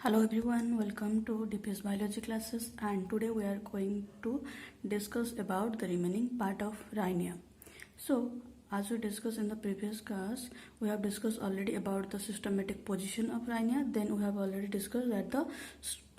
Hello everyone, welcome to DPS biology classes, and today we are going to discuss about the remaining part of Rhynia. So as we discussed in the previous class, we have discussed already about the systematic position of Rhynia. Then we have already discussed that the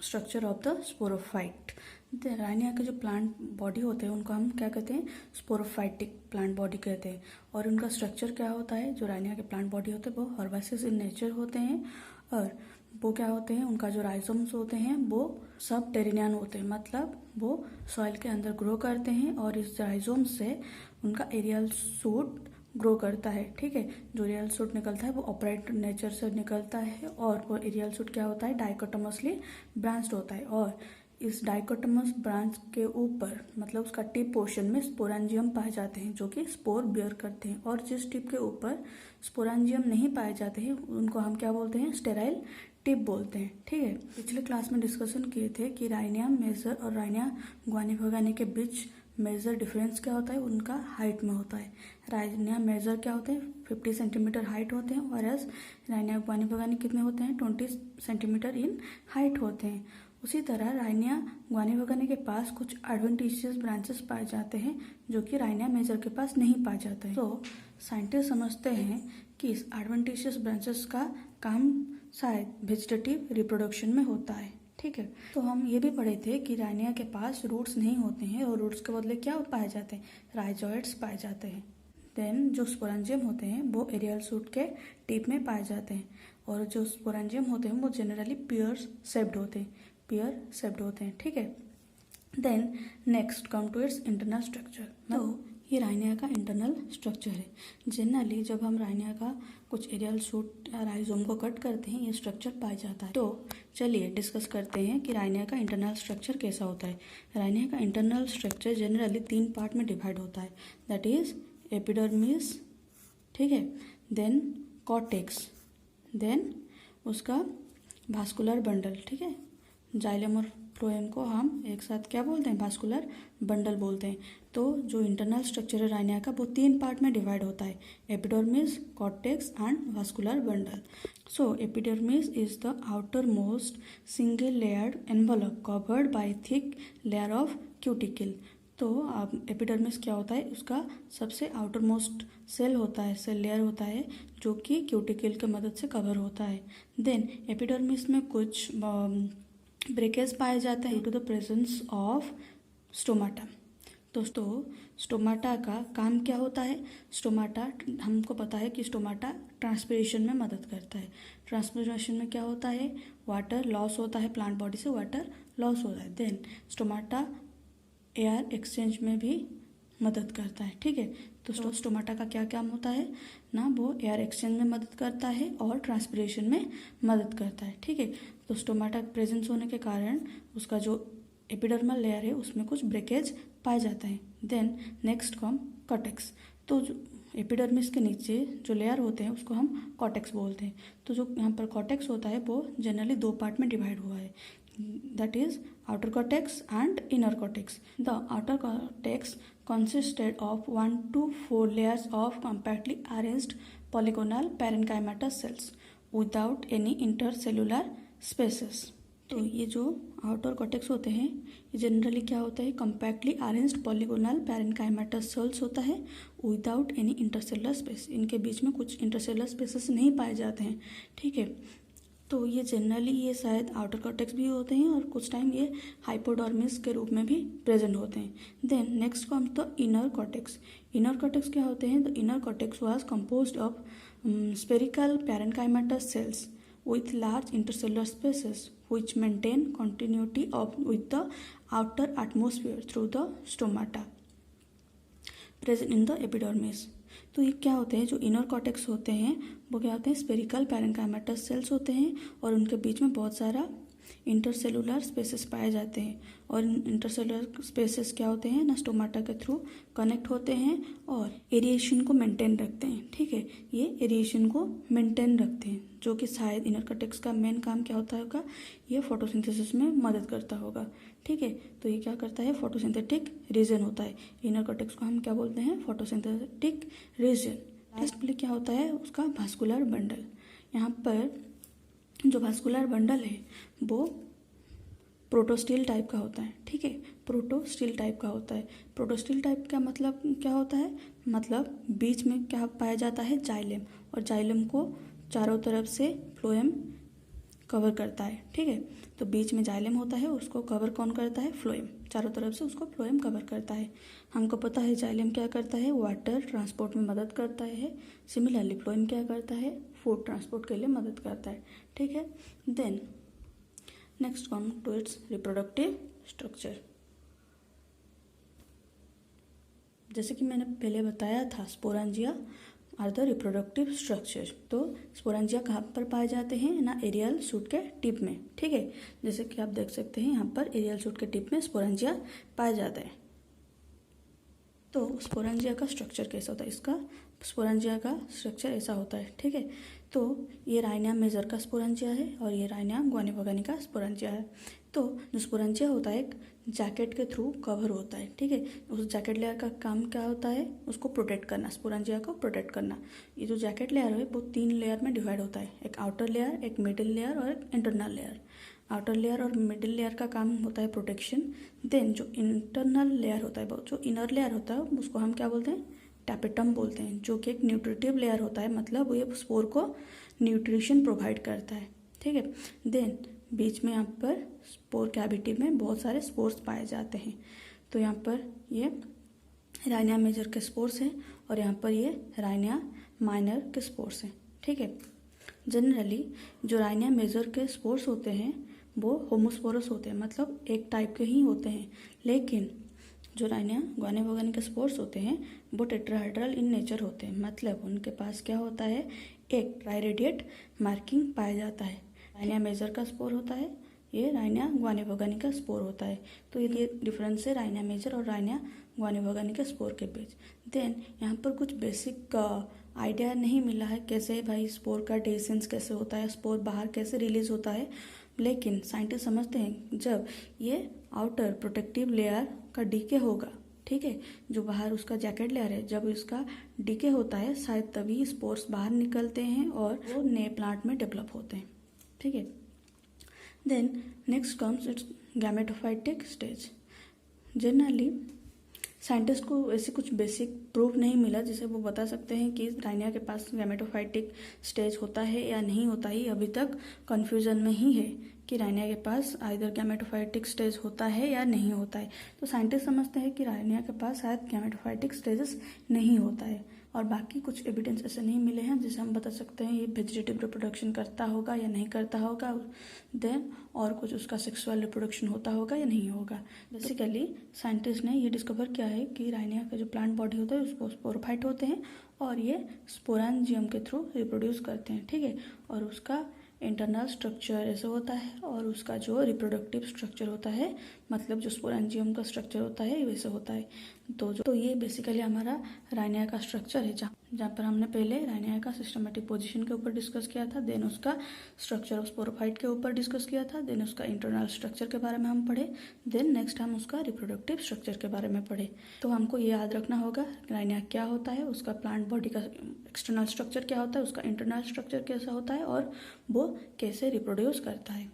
structure of the sporophyte. The Rhynia के जो plant body होते हैं उनको हम क्या कहते हैं, sporophytic plant body कहते हैं. और उनका स्ट्रक्चर क्या होता है, जो राइनिया के प्लांट बॉडी होते हैं वो हर्बासिस इन नेचर होते हैं. और वो क्या होते हैं, उनका जो राइजोम्स होते हैं वो सब टेरिनियन होते हैं, मतलब वो सॉइल के अंदर ग्रो करते हैं. और इस राइजोम्स से उनका एरियल सूट ग्रो करता है. ठीक है, जो एरियल सूट निकलता है वो ऑपरेट नेचर से निकलता है. और वो एरियल सूट क्या होता है, डाइकोटोमसली ब्रांच्ड होता है. और इस डाइकोटोमस ब्रांच के ऊपर मतलब उसका टिप पोर्शन में स्पोरेंजियम पाए जाते हैं जो कि स्पोर बियर करते हैं. और जिस टिप के ऊपर स्पोरेंजियम नहीं पाए जाते हैं उनको हम क्या बोलते हैं, स्टेराइल टिप बोलते हैं. ठीक है, पिछले क्लास में डिस्कशन किए थे कि राइनिया मेजर और राइनिया ग्वानिफोगानी के बीच मेजर डिफरेंस क्या होता है, उनका हाइट में होता है. राइनिया मेजर क्या होते हैं, 50 सेंटीमीटर हाइट होते हैं, और राइनिया ग्वानिफोगानी कितने होते हैं, 20 सेंटीमीटर इन हाइट होते हैं. उसी तरह राइनिया ग्वानिफोगानी के पास कुछ एडवेंटिशियस ब्रांचेस पाए जाते हैं जो कि राइनिया मेजर के पास नहीं पाए जाते हैं. तो साइंटिस्ट समझते हैं कि इस एडवेंटिशियस ब्रांचेस का काम शायद वेजिटेटिव रिप्रोडक्शन में होता है. ठीक है, तो हम ये भी पढ़े थे कि राइनिया के पास रूट्स नहीं होते हैं और रूट्स के बदले क्या पाए जाते हैं, राइजोइड्स पाए जाते हैं. देन जो स्पोरेंजियम होते हैं वो एरियल सूट के टिप में पाए जाते हैं. और जो स्पोरेंजियम होते हैं वो जनरली पेयर शेप्ड होते हैं. ठीक है, then next come to its internal structure. तो ये राइनिया का इंटरनल स्ट्रक्चर है. जनरली जब हम राइनिया का कुछ एरियल सूट राइजोम को कट करते हैं ये स्ट्रक्चर पाया जाता है. तो चलिए डिस्कस करते हैं कि राइनिया का इंटरनल स्ट्रक्चर कैसा होता है. राइनिया का इंटरनल स्ट्रक्चर जनरली 3 पार्ट में डिवाइड होता है. दैट इज एपिडर्मिस, ठीक है, देन कॉर्टेक्स, देन उसका वास्कुलर बंडल. ठीक है, जाइलम और फ्लोएम को हम एक साथ क्या बोलते हैं, वास्कुलर बंडल बोलते हैं. तो जो इंटरनल स्ट्रक्चर है राइनिया का वो 3 पार्ट में डिवाइड होता है, epidermis, cortex and vascular bundle. So epidermis is the outer most single layered envelope covered by thick layer of cuticle. तो एपिडर्मिस क्या होता है, उसका सबसे आउटर मोस्ट सेल होता है, सेल लेयर होता है जो कि क्यूटिकल की मदद से कवर होता है. देन एपिडर्मिस में कुछ ब्रेकेज पाए जाते हैं to the presence of stomata. तो स्टोमाटा का काम क्या होता है, स्टोमाटा हमको पता है कि स्टोमाटा ट्रांसपिरेशन में मदद करता है. ट्रांसपिरेशन में क्या होता है, वाटर लॉस होता है, प्लांट बॉडी से वाटर लॉस होता है. देन स्टोमाटा एयर एक्सचेंज में भी मदद करता है. ठीक है, तो स्टोमाटा का क्या काम होता है ना, वो एयर एक्सचेंज में मदद करता है और ट्रांसपिरेशन में मदद करता है. ठीक है, तो स्टोमाटा प्रेजेंस होने के कारण उसका जो एपिडर्मल लेयर है उसमें कुछ ब्रेकेज पाए जाता है. Then next come cortex. तो जो एपिडर्मिस के नीचे जो लेयर होते हैं उसको हम कॉर्टेक्स बोलते हैं. तो जो यहाँ पर कॉर्टेक्स होता है वो जनरली 2 पार्ट में डिवाइड हुआ है, that is outer cortex and inner cortex. The outer cortex consisted of 1 to 4 layers of compactly arranged polygonal parenchymatous cells without any intercellular spaces. तो ये जो आउटर कॉर्टेक्स होते हैं ये जनरली क्या होता है, compactly arranged polygonal parenchymatous sales होता है विदाउट एनी इंटरसेलुलर स्पेस. इनके बीच में कुछ इंटरसेलुलर स्पेसेस नहीं पाए जाते हैं. ठीक है, तो ये जनरली ये शायद आउटर कॉर्टेक्स भी होते हैं और कुछ टाइम ये हाइपोडर्मिस के रूप में भी प्रेजेंट होते हैं. Then next comes the inner cortex. Inner cortex क्या होते हैं, the inner cortex was composed of spherical parenchymatous cells with large intercellular spaces which maintain continuity with the outer atmosphere through the stomata present in the epidermis. तो ये क्या होते हैं, जो inner cortex होते हैं वो क्या होते हैं, स्पेरिकल पैरेन्काइमेटस सेल्स होते हैं और उनके बीच में बहुत सारा इंटरसेलुलर स्पेसेस पाए जाते हैं. और इंटरसेलुलर स्पेसेस क्या होते हैं ना, स्टोमाटा के थ्रू कनेक्ट होते हैं और एरिएशन को मेंटेन रखते हैं. ठीक है, ये एरिएशन को मेंटेन रखते हैं जो कि शायद इनर कॉर्टेक्स का मेन काम क्या होता होगा, ये फोटोसिंथेसिस में मदद करता होगा. ठीक है, तो ये क्या करता है, फोटोसिंथेटिक रीजन होता है. इनर कॉर्टेक्स को हम क्या बोलते हैं, फोटोसिंथेटिक रीजन. लास्ट क्या होता है उसका वास्कुलर बंडल. यहाँ पर जो वास्कुलर बंडल है वो प्रोटोस्टिल टाइप का होता है, ठीक है, प्रोटोस्टिल टाइप का होता है। प्रोटोस्टिल टाइप का मतलब क्या होता है, मतलब बीच में क्या पाया जाता है, जाइलम, और जाइलम को चारों तरफ से फ्लोएम कवर करता है, ठीक है। तो बीच में जाइलम होता है, उसको कवर कौन करता है, फ्लोएम, चारों तरफ से उसको फ्लोएम कवर करता है। हमको पता है जाइलम क्या करता है, वाटर ट्रांसपोर्ट में मदद करता है। सिमिलरली फ्लोएम क्या करता है, फूड ट्रांसपोर्ट के लिए मदद करता है, ठीक है। Then next come to its reproductive structure. जैसे कि मैंने पहले बताया था, sporangia are the reproductive structure. तो स्पोरेंजिया कहाँ पर पाए जाते हैं ना, एरियल शूट के टिप में, ठीक है। जैसे कि आप देख सकते हैं यहाँ पर एरियल शूट के टिप में स्पोरेंजिया पाया जाता है। तो स्पोरेंजिया का स्ट्रक्चर कैसा होता है, इसका स्पोरेंजिया का स्ट्रक्चर ऐसा होता है, ठीक है। तो ये राइनिया मेजर का स्पोरेंजिया है और ये राइनिया गुआनिवगानी का स्पोरेंजिया है। तो जो स्पोरेंजिया होता है एक जैकेट के थ्रू कवर होता है, ठीक है। उस जैकेट लेयर का काम क्या होता है, उसको प्रोटेक्ट करना, स्पोरेंजिया को प्रोटेक्ट करना। ये जो जैकेट लेयर है वो 3 लेयर में डिवाइड होता है, एक आउटर लेयर, एक मिडिल लेयर और एक इंटरनल लेयर। आउटर लेयर और मिडिल लेयर का काम होता है प्रोटेक्शन। देन जो इंटरनल लेयर होता है, जो इनर लेयर होता है उसको हम क्या बोलते हैं, टैपेटम बोलते हैं, जो कि एक न्यूट्रिटिव लेयर होता है, मतलब वो ये स्पोर को न्यूट्रिशन प्रोवाइड करता है, ठीक है। देन बीच में यहाँ पर स्पोर कैविटी में बहुत सारे स्पोर्स पाए जाते हैं। तो यहाँ पर ये राइनिया मेजर के स्पोर्स हैं और यहाँ पर ये राइनिया माइनर के स्पोर्स हैं, ठीक है। जनरली जो राइनिया मेजर के स्पोर्स होते हैं वो होमोस्पोरस होते हैं, मतलब एक टाइप के ही होते हैं। लेकिन जो राइनिया गुआनिवगानी के स्पोर्स होते हैं वो टेट्राहेड्रल इन नेचर होते हैं, मतलब उनके पास क्या होता है, एक ट्राइरेडिएट मार्किंग पाया जाता है। राइनिया मेजर का स्पोर होता है, ये राइनिया गुआनिवगानी का स्पोर होता है। तो ये डिफरेंस है राइनिया मेजर और राइनिया गुआनिवगानी के स्पोर के बीच। देन यहाँ पर कुछ बेसिक आइडिया नहीं मिला है कैसे भाई स्पोर का डेसेंस कैसे होता है, स्पोर बाहर कैसे रिलीज होता है। लेकिन साइंटिस्ट समझते हैं जब ये आउटर प्रोटेक्टिव लेयर का डीके होगा, ठीक है, जो बाहर उसका जैकेट लेयर है, जब इसका डीके होता है शायद तभी स्पोर्स बाहर निकलते हैं और वो नए प्लांट में डेवलप होते हैं, ठीक है। Then next comes its gametophytic stage. Generally scientist को ऐसे कुछ बेसिक प्रूफ नहीं मिला जिसे वो बता सकते हैं कि राइनिया के पास गैमेटोफाइटिक स्टेज होता है या नहीं होता ही। अभी तक कन्फ्यूजन में ही है कि राइनिया के पास आइदर गैमेटोफाइटिक स्टेज होता है या नहीं होता है। तो साइंटिस्ट समझते हैं कि राइनिया के पास शायद गैमेटोफाइटिक स्टेजेस नहीं होता है, और बाकी कुछ एविडेंस ऐसे नहीं मिले हैं जिसे हम बता सकते हैं ये वेजिटेटिव रिप्रोडक्शन करता होगा या नहीं करता होगा। देन और कुछ उसका सेक्सुअल रिप्रोडक्शन होता होगा या नहीं होगा। बेसिकली साइंटिस्ट ने ये डिस्कवर किया है कि राइनिया का जो प्लांट बॉडी होता है उसको स्पोरोफाइट होते हैं और ये स्पोरेंजियम के थ्रू रिप्रोड्यूस करते हैं, ठीक है। और उसका इंटरनल स्ट्रक्चर ऐसे होता है और उसका जो रिप्रोडक्टिव स्ट्रक्चर होता है, मतलब जो स्पोरेंजियम का स्ट्रक्चर होता है वैसे होता है। तो ये बेसिकली हमारा राइनिया का स्ट्रक्चर है, जहाँ पर हमने पहले राइनिया का सिस्टमेटिक पोजीशन के ऊपर डिस्कस किया था, देन उसका स्ट्रक्चर ऑफ स्पोरोफाइट के ऊपर डिस्कस किया था, देन उसका इंटरनल स्ट्रक्चर के बारे में हम पढ़े, देन नेक्स्ट हम उसका रिप्रोडक्टिव स्ट्रक्चर के बारे में पढ़े। तो हमको ये याद रखना होगा राइनिया क्या होता है, उसका प्लांट बॉडी का एक्सटर्नल स्ट्रक्चर क्या होता है, उसका इंटरनल स्ट्रक्चर कैसा होता है और वो कैसे रिप्रोड्यूस करता है।